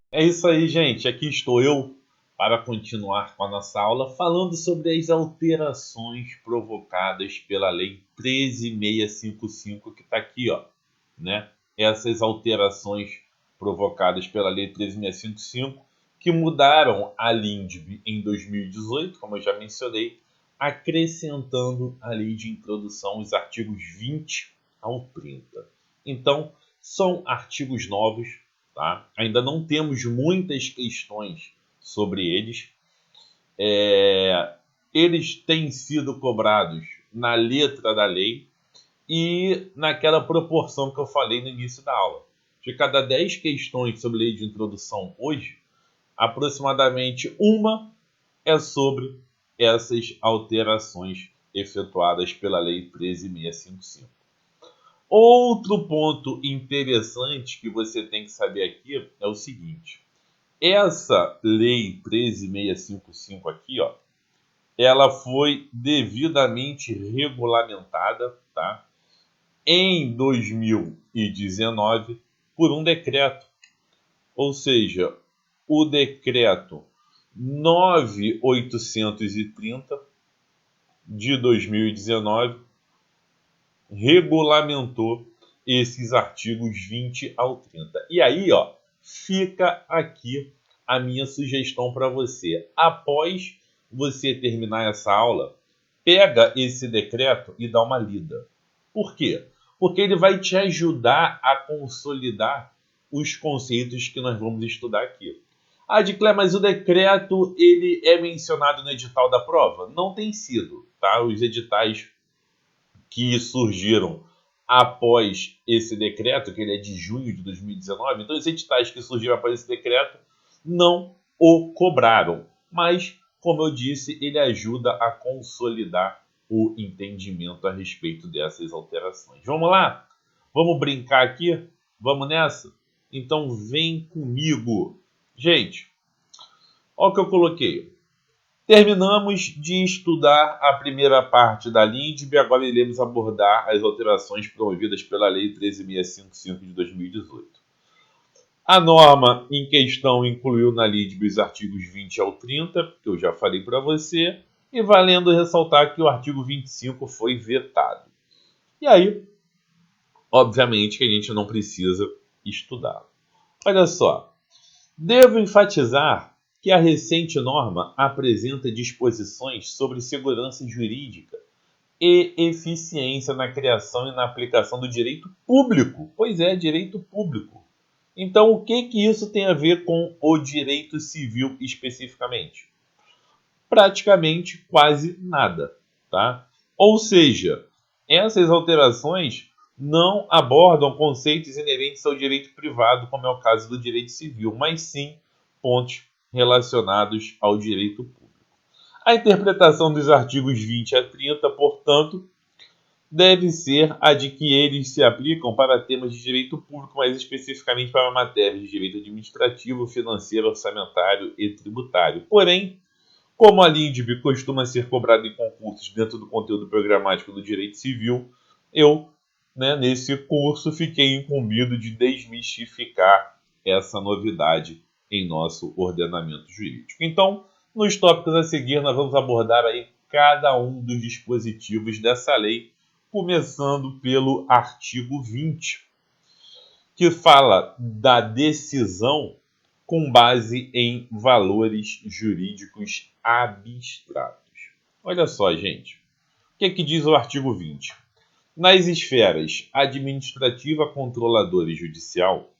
É isso aí, gente. Aqui estou eu para continuar com a nossa aula falando sobre as alterações provocadas pela Lei 13.655 que está aqui, ó, né? Essas alterações provocadas pela Lei 13.655 que mudaram a LINDB em 2018, como eu já mencionei, acrescentando a lei de introdução os artigos 20 ao 30. Então, são artigos novos, tá? Ainda não temos muitas questões sobre eles. Eles têm sido cobrados na letra da lei e naquela proporção que eu falei no início da aula. De cada 10 questões sobre lei de introdução hoje, aproximadamente uma é sobre essas alterações efetuadas pela Lei 13.655. Outro ponto interessante que você tem que saber aqui é o seguinte: essa lei 13.655 aqui, ó, ela foi devidamente regulamentada, tá? Em 2019 por um decreto, ou seja, o decreto 9830 de 2019 regulamentou esses artigos 20 ao 30. E aí, ó, fica aqui a minha sugestão para você. Após você terminar essa aula, pega esse decreto e dá uma lida. Por quê? Porque ele vai te ajudar a consolidar os conceitos que nós vamos estudar aqui. Ah, Diclé, mas o decreto ele é mencionado no edital da prova? Não tem sido, tá? Os editais que surgiram após esse decreto, que ele é de junho de 2019, então os editais que surgiram após esse decreto não o cobraram. Mas, como eu disse, ele ajuda a consolidar o entendimento a respeito dessas alterações. Vamos lá? Vamos brincar aqui? Vamos nessa? Então vem comigo. Gente, olha o que eu coloquei. Terminamos de estudar a primeira parte da LINDB e agora iremos abordar as alterações promovidas pela Lei 13.655 de 2018. A norma em questão incluiu na LIDB os artigos 20 ao 30, que eu já falei para você, e valendo ressaltar que o artigo 25 foi vetado. E aí, obviamente, que a gente não precisa estudá-lo. Olha só, devo enfatizar que a recente norma apresenta disposições sobre segurança jurídica e eficiência na criação e na aplicação do direito público. Pois é, direito público. Então, o que que isso tem a ver com o direito civil especificamente? Praticamente quase nada, tá? Ou seja, essas alterações não abordam conceitos inerentes ao direito privado, como é o caso do direito civil, mas sim pontos relacionados ao direito público. A interpretação dos artigos 20 a 30, portanto, deve ser a de que eles se aplicam para temas de direito público, mais especificamente para matérias de direito administrativo, financeiro, orçamentário e tributário. Porém, como a LINDB costuma ser cobrada em concursos dentro do conteúdo programático do direito civil, eu, nesse curso, fiquei incumbido de desmistificar essa novidade em nosso ordenamento jurídico. Então, nos tópicos a seguir, nós vamos abordar aí cada um dos dispositivos dessa lei, começando pelo artigo 20, que fala da decisão com base em valores jurídicos abstratos. Olha só, gente. O que é que diz o artigo 20? Nas esferas administrativa, controladora e judicial,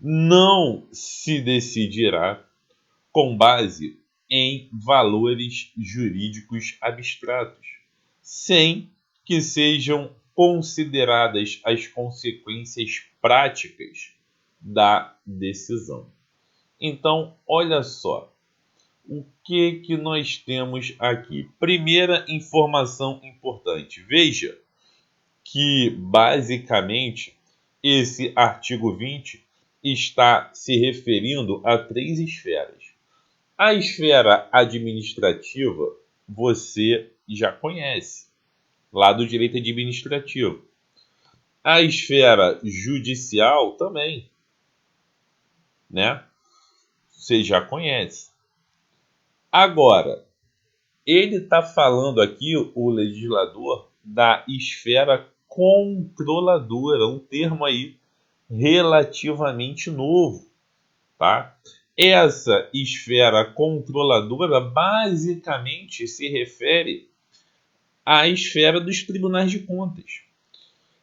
não se decidirá com base em valores jurídicos abstratos, sem que sejam consideradas as consequências práticas da decisão. Então, olha só, o que nós temos aqui? Primeira informação importante. Veja que, basicamente, esse artigo 20 está se referindo a três esferas. A esfera administrativa você já conhece, lá do direito administrativo. A esfera judicial também. né? Você já conhece. Agora, ele está falando aqui, o legislador, da esfera controladora, um termo aí relativamente novo, tá? Essa esfera controladora basicamente se refere à esfera dos tribunais de contas.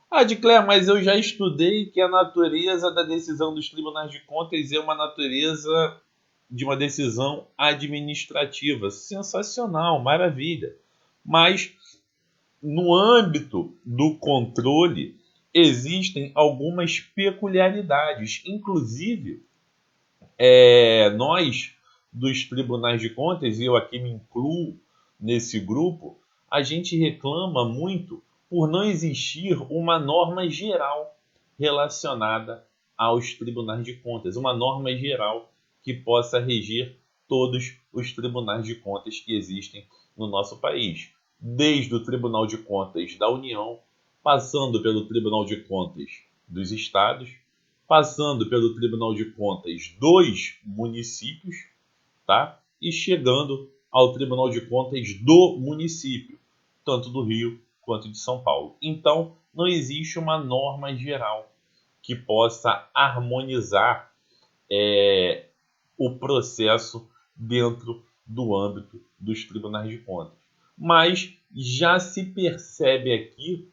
Ah, Claire, mas eu já estudei que a natureza da decisão dos tribunais de contas é uma natureza de uma decisão administrativa. Sensacional, maravilha. Mas no âmbito do controle existem algumas peculiaridades. Inclusive, nós dos tribunais de contas, e eu aqui me incluo nesse grupo, a gente reclama muito por não existir uma norma geral relacionada aos tribunais de contas, uma norma geral que possa reger todos os tribunais de contas que existem no nosso país, desde o Tribunal de Contas da União, passando pelo Tribunal de Contas dos Estados, passando pelo Tribunal de Contas dos municípios, tá? E chegando ao Tribunal de Contas do município, tanto do Rio quanto de São Paulo. Então, não existe uma norma geral que possa harmonizar o processo dentro do âmbito dos tribunais de contas. Mas já se percebe aqui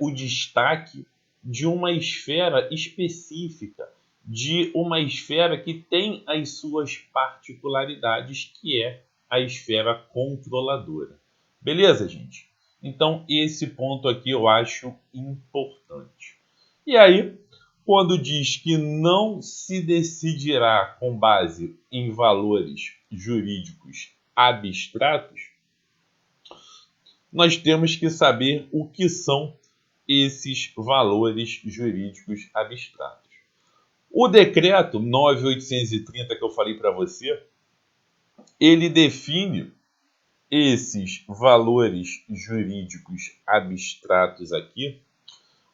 o destaque de uma esfera específica, de uma esfera que tem as suas particularidades, que é a esfera controladora. Beleza, gente? Então, esse ponto aqui eu acho importante. E aí, quando diz que não se decidirá com base em valores jurídicos abstratos, nós temos que saber o que são esses valores jurídicos abstratos. O decreto 9.830 que eu falei para você, ele define esses valores jurídicos abstratos aqui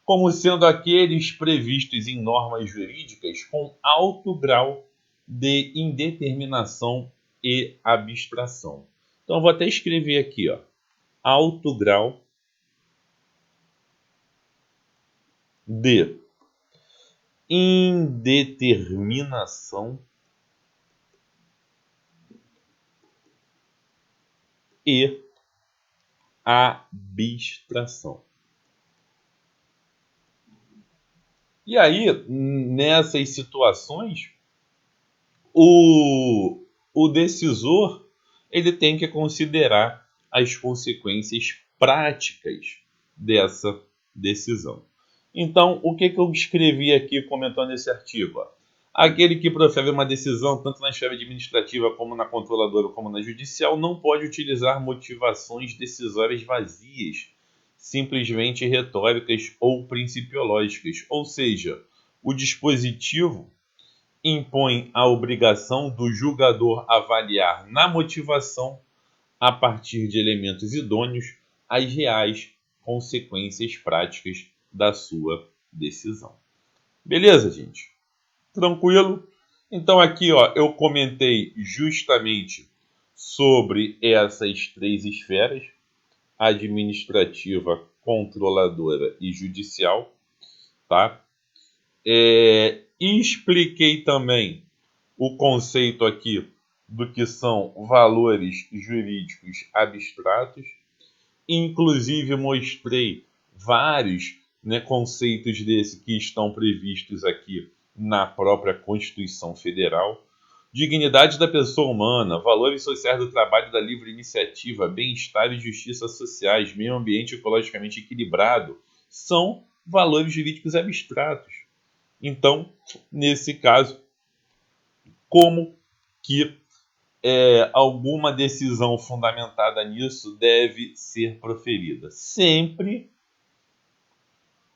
como sendo aqueles previstos em normas jurídicas com alto grau de indeterminação e abstração. Então, eu vou até escrever aqui, ó, alto grau de indeterminação e abstração. E aí, nessas situações, o decisor ele tem que considerar as consequências práticas dessa decisão. Então, o que eu escrevi aqui comentando esse artigo? Aquele que profere uma decisão, tanto na esfera administrativa como na controladora como na judicial, não pode utilizar motivações decisórias vazias, simplesmente retóricas ou principiológicas. Ou seja, o dispositivo impõe a obrigação do julgador avaliar na motivação, a partir de elementos idôneos, as reais consequências práticas da sua decisão. Beleza, gente? Tranquilo? Então aqui, ó, eu comentei justamente sobre essas três esferas: administrativa, controladora e judicial, tá? Expliquei também o conceito aqui do que são valores jurídicos abstratos. Inclusive mostrei vários, né, conceitos desse que estão previstos aqui na própria Constituição Federal. Dignidade da pessoa humana, valores sociais do trabalho e da livre iniciativa, bem-estar e justiça sociais, meio ambiente ecologicamente equilibrado, são valores jurídicos abstratos. Então, nesse caso, como que alguma decisão fundamentada nisso deve ser proferida? Sempre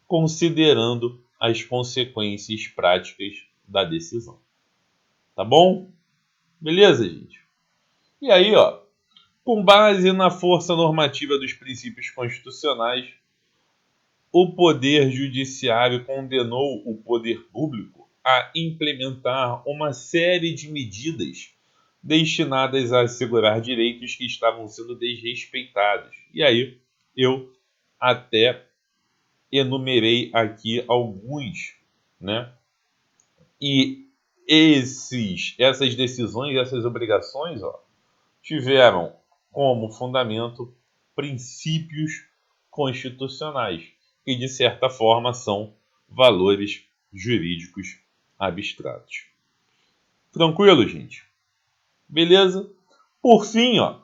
considerando as consequências práticas da decisão. Tá bom? Beleza, gente? E aí, ó, com base na força normativa dos princípios constitucionais, o Poder Judiciário condenou o poder público a implementar uma série de medidas destinadas a assegurar direitos que estavam sendo desrespeitados. E aí eu até enumerei aqui alguns, né? E essas decisões, essas obrigações, ó, tiveram como fundamento princípios constitucionais, que de certa forma são valores jurídicos abstratos. Tranquilo, gente? Beleza? Por fim, ó,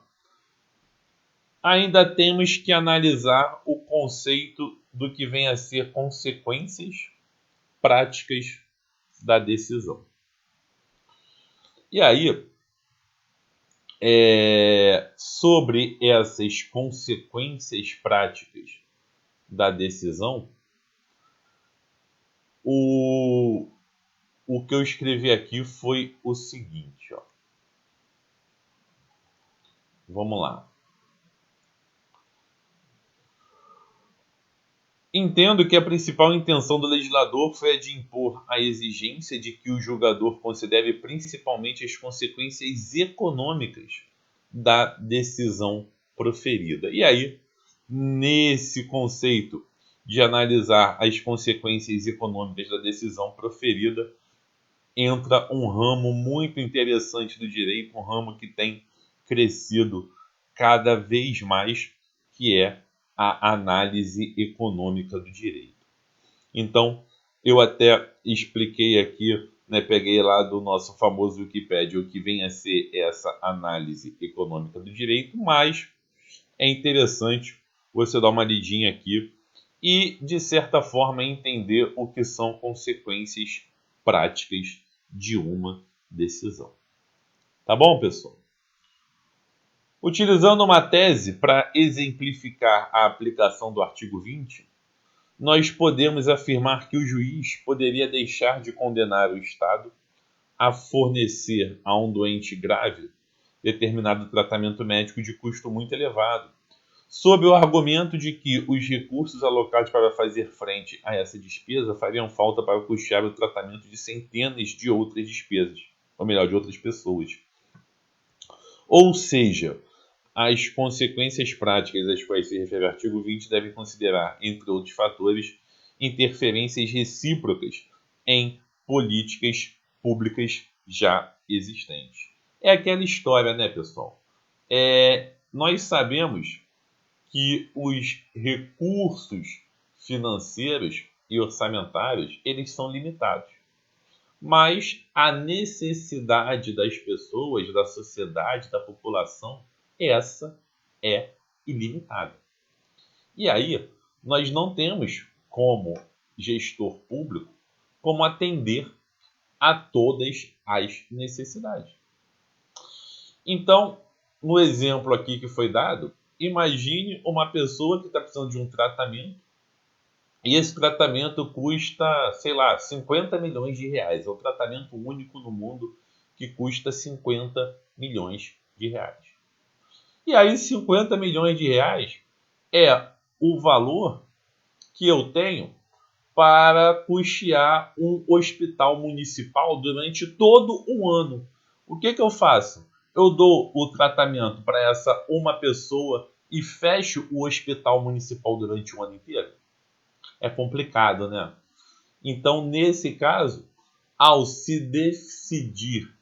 ainda temos que analisar o conceito do que vem a ser consequências práticas da decisão. E aí, sobre essas consequências práticas da decisão, o que eu escrevi aqui foi o seguinte, ó. Vamos lá. Entendo que a principal intenção do legislador foi a de impor a exigência de que o julgador considere principalmente as consequências econômicas da decisão proferida. E aí, nesse conceito de analisar as consequências econômicas da decisão proferida, entra um ramo muito interessante do direito, um ramo que tem crescido cada vez mais, que é a análise econômica do direito. Então, eu até expliquei aqui, né, peguei lá do nosso famoso Wikipédia o que vem a ser essa análise econômica do direito, mas é interessante você dar uma lidinha aqui e, de certa forma, entender o que são consequências práticas de uma decisão. Tá bom, pessoal? Utilizando uma tese para exemplificar a aplicação do artigo 20, nós podemos afirmar que o juiz poderia deixar de condenar o Estado a fornecer a um doente grave determinado tratamento médico de custo muito elevado, sob o argumento de que os recursos alocados para fazer frente a essa despesa fariam falta para custear o tratamento de centenas de outras despesas, ou melhor, de outras pessoas. Ou seja, as consequências práticas às quais se refere o artigo 20 devem considerar, entre outros fatores, interferências recíprocas em políticas públicas já existentes. É aquela história, né, pessoal? Nós sabemos que os recursos financeiros e orçamentários, eles são limitados. Mas a necessidade das pessoas, da sociedade, da população, essa é ilimitada. E aí, nós não temos como gestor público como atender a todas as necessidades. Então, no exemplo aqui que foi dado, imagine uma pessoa que está precisando de um tratamento e esse tratamento custa, sei lá, 50 milhões de reais. É o tratamento único no mundo que custa 50 milhões de reais. E aí 50 milhões de reais é o valor que eu tenho para custear um hospital municipal durante todo um ano. O que eu faço? Eu dou o tratamento para essa uma pessoa e fecho o hospital municipal durante o ano inteiro? É complicado, né? Então, nesse caso, ao se decidir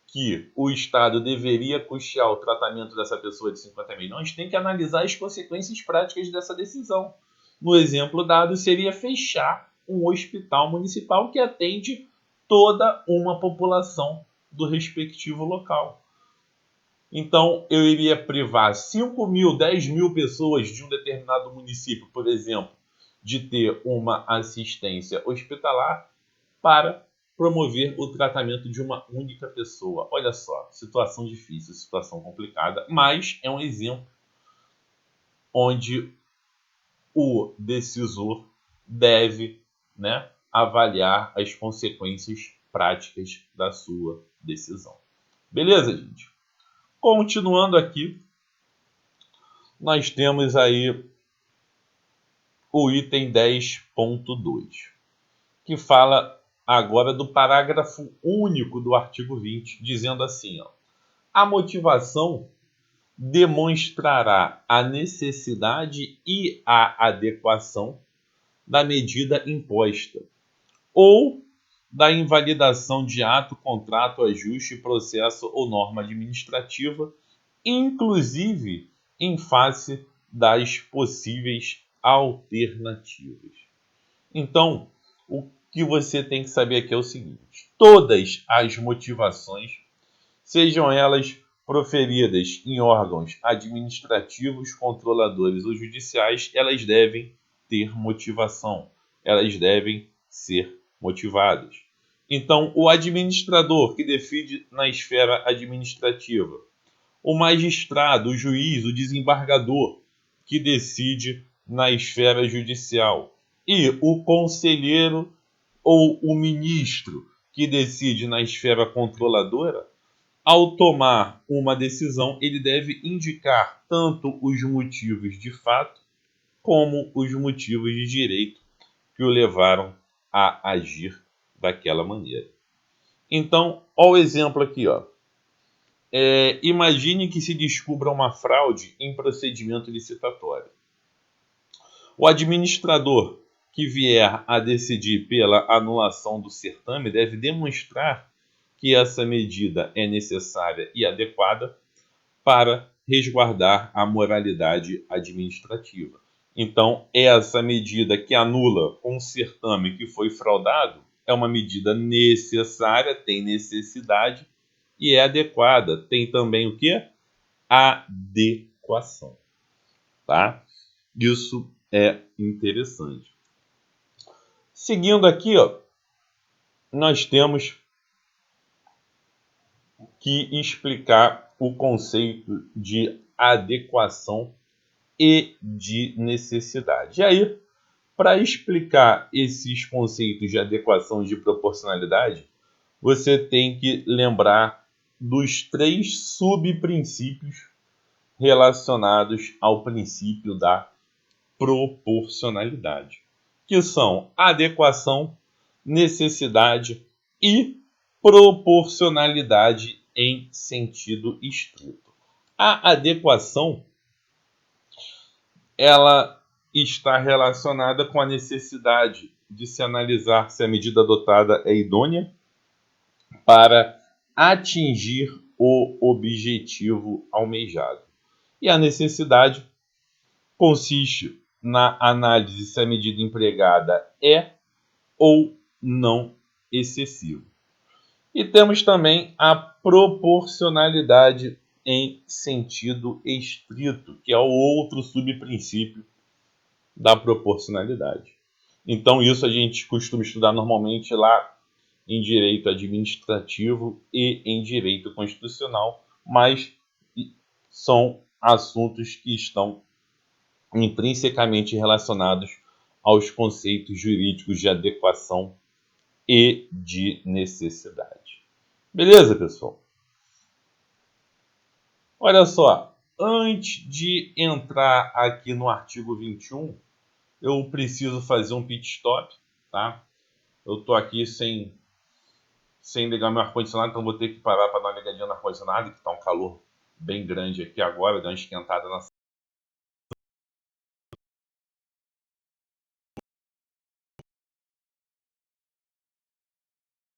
que o Estado deveria custear o tratamento dessa pessoa de 50 milhões, tem que analisar as consequências práticas dessa decisão. No exemplo dado, seria fechar um hospital municipal que atende toda uma população do respectivo local. Então, eu iria privar 5 mil, 10 mil pessoas de um determinado município, por exemplo, de ter uma assistência hospitalar para promover o tratamento de uma única pessoa. Olha só, situação difícil, situação complicada, mas é um exemplo onde o decisor deve, né, avaliar as consequências práticas da sua decisão. Beleza, gente? Continuando aqui, nós temos aí o item 10.2, que fala agora do parágrafo único do artigo 20, dizendo assim, ó, a motivação demonstrará a necessidade e a adequação da medida imposta, ou da invalidação de ato, contrato, ajuste, processo ou norma administrativa, inclusive em face das possíveis alternativas. Então, o que você tem que saber aqui é o seguinte: todas as motivações, sejam elas proferidas em órgãos administrativos, controladores ou judiciais, elas devem ter motivação, elas devem ser motivadas. Então, o administrador que decide na esfera administrativa, o magistrado, o juiz, o desembargador que decide na esfera judicial e o conselheiro ou o ministro que decide na esfera controladora, ao tomar uma decisão, ele deve indicar tanto os motivos de fato como os motivos de direito que o levaram a agir daquela maneira. Então, olha o exemplo aqui, ó. Imagine que se descubra uma fraude em procedimento licitatório. O administrador que vier a decidir pela anulação do certame deve demonstrar que essa medida é necessária e adequada para resguardar a moralidade administrativa. Então, essa medida que anula um certame que foi fraudado é uma medida necessária, tem necessidade e é adequada. Tem também o quê? Adequação. Tá? Isso é interessante. Seguindo aqui, ó, nós temos que explicar o conceito de adequação e de necessidade. E aí, para explicar esses conceitos de adequação e de proporcionalidade, você tem que lembrar dos 3 subprincípios relacionados ao princípio da proporcionalidade, que são adequação, necessidade e proporcionalidade em sentido estrito. A adequação, ela está relacionada com a necessidade de se analisar se a medida adotada é idônea para atingir o objetivo almejado. E a necessidade consiste na análise se a medida empregada é ou não excessiva. E temos também a proporcionalidade em sentido estrito, que é o outro subprincípio da proporcionalidade. Então, isso a gente costuma estudar normalmente lá em direito administrativo e em direito constitucional, mas são assuntos que estão intrinsecamente relacionados aos conceitos jurídicos de adequação e de necessidade. Beleza, pessoal? Olha só, antes de entrar aqui no artigo 21, eu preciso fazer um pit stop, tá? Eu estou aqui sem ligar meu ar-condicionado, então vou ter que parar para dar uma ligadinha no ar-condicionado, que está um calor bem grande aqui agora, dar uma esquentada na